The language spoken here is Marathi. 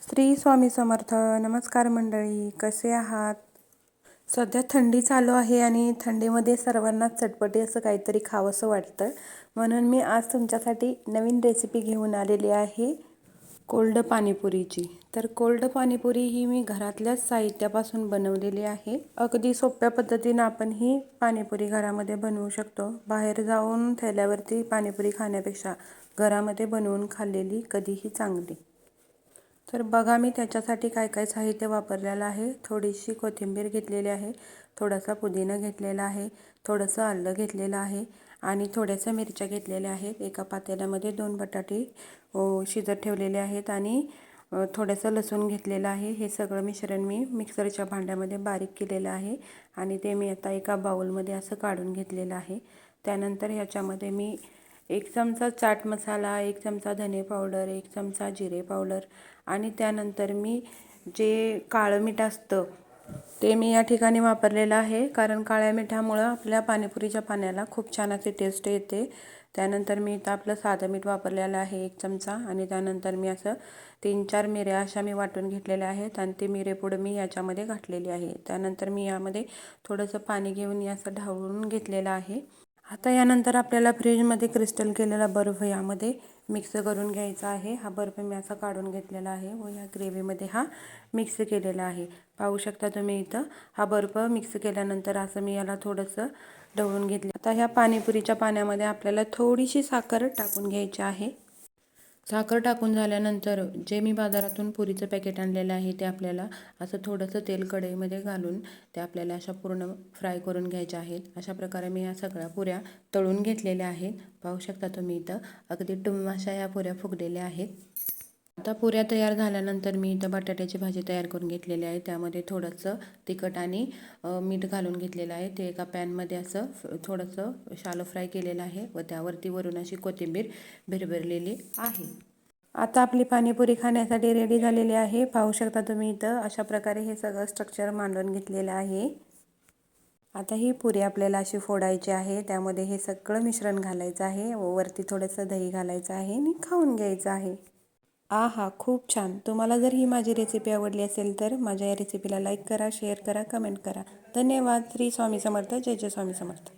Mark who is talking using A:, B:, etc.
A: श्री स्वामी समर्थ. नमस्कार मंडळी, कसे आहात? सध्या थंडी चालू आहे आणि थंडीमध्ये सर्वांनाच चटपटी असं काहीतरी खावंसं वाटतं. म्हणून मी आज तुमच्यासाठी नवीन रेसिपी घेऊन आलेली आहे, कोल्ड पाणीपुरीची. तर कोल्ड पाणीपुरी ही मी घरातल्याच साहित्यापासून बनवलेली आहे. अगदी सोप्या पद्धतीनं आपण ही पाणीपुरी घरामध्ये बनवू शकतो. बाहेर जाऊन ठेल्यावरती पाणीपुरी खाण्यापेक्षा घरामध्ये बनवून खाल्लेली कधीही चांगली. तर बघा, मी त्याच्यासाठी काय काय साहित्य वापरलेलं आहे. थोडीशी कोथिंबीर घेतलेली आहे, थोडासा पुदिना घेतलेला आहे, थोडंसं आलं घेतलेलं आहे आणि थोड्याशा मिरच्या घेतलेल्या आहेत. एका पातेल्यामध्ये 2 बटाटे शिजत ठेवलेले आहेत आणि थोडंसं लसूण घेतलेलं आहे. हे सगळं मिश्रण मी मिक्सरच्या भांड्यामध्ये बारीक केलेलं आहे आणि ते मी आता एका बाउलमध्ये असं काढून घेतलेलं आहे. त्यानंतर ह्याच्यामध्ये मी 1 चमचा चाट मसाला, 1 चमचा धने पावडर, 1 चमचा जिरे पावडर आणि त्यानंतर मी जे काळं मीठ असतं ते मी या ठिकाणी वापरलेलं आहे, कारण काळ्या मिठामुळं आपल्या पाणीपुरीच्या पाण्याला खूप छान असे टेस्ट येते. त्यानंतर मी इथं आपलं साधं मीठ वापरलेलं आहे 1 चमचा आणि त्यानंतर मी असं 3-4 मिऱ्या अशा मी वाटून घेतलेल्या आहेत आणि ते मिरेपुडं मी याच्यामध्ये घातलेली आहे. त्यानंतर मी यामध्ये थोडंसं पाणी घेऊन असं ढवळून घेतलेलं आहे. आता यानंतर आपल्याला फ्रीजमध्ये क्रिस्टल केलेला बर्फ यामध्ये मिक्स करून घ्यायचा आहे. हा बर्फ मी असा काढून घेतलेला आहे व या ग्रेव्हीमध्ये हा मिक्स केलेला आहे. पाहू शकता तुम्ही इथं हा बर्फ मिक्स केल्यानंतर असं मी याला थोडंसं ढवळून घेतलं. आता ह्या पाणीपुरीच्या पाण्यामध्ये आपल्याला थोडीशी साखर टाकून घ्यायची आहे. साखर टाकून झाल्यानंतर जे मी बाजारातून पुरीचं पॅकेट आणलेलं आहे ते आपल्याला असं थोडंसं तेल कढईमध्ये घालून ते आपल्याला अशा पूर्ण फ्राय करून घ्यायच्या आहेत. अशा प्रकारे मी या सगळ्या पुऱ्या तळून घेतलेल्या आहेत. पाहू शकता तुम्ही इथं अगदी टुम अशा या पुऱ्या फुगलेल्या आहेत. आता पुऱ्या तयार झाल्यानंतर मी इथं बटाट्याची भाजी तयार करून घेतलेली आहे. त्यामध्ये थोडंसं तिखट आणि मीठ घालून घेतलेलं आहे. ते एका पॅनमध्ये असं थोडंसं शालो फ्राय केलेलं आहे व त्यावरती वरून अशी कोथिंबीर भिरभिरलेली आहे. आता आपली पाणीपुरी खाण्यासाठी रेडी झालेली आहे. पाहू शकता तुम्ही इथं अशा प्रकारे हे सगळं स्ट्रक्चर मांडून घेतलेलं आहे. आता ही पुरी आपल्याला अशी फोडायची आहे. त्यामध्ये हे सगळं मिश्रण घालायचं आहे व वरती थोडंसं दही घालायचं आहे आणि खाऊन घ्यायचं आहे. आहा, खूप छान. तुम्हाला जर ही माझी रेसिपी आवडली असेल तर माझ्या या रेसिपीला लाईक करा, शेअर करा, कमेंट करा. धन्यवाद. श्री स्वामी समर्थ. जय जय स्वामी समर्थ.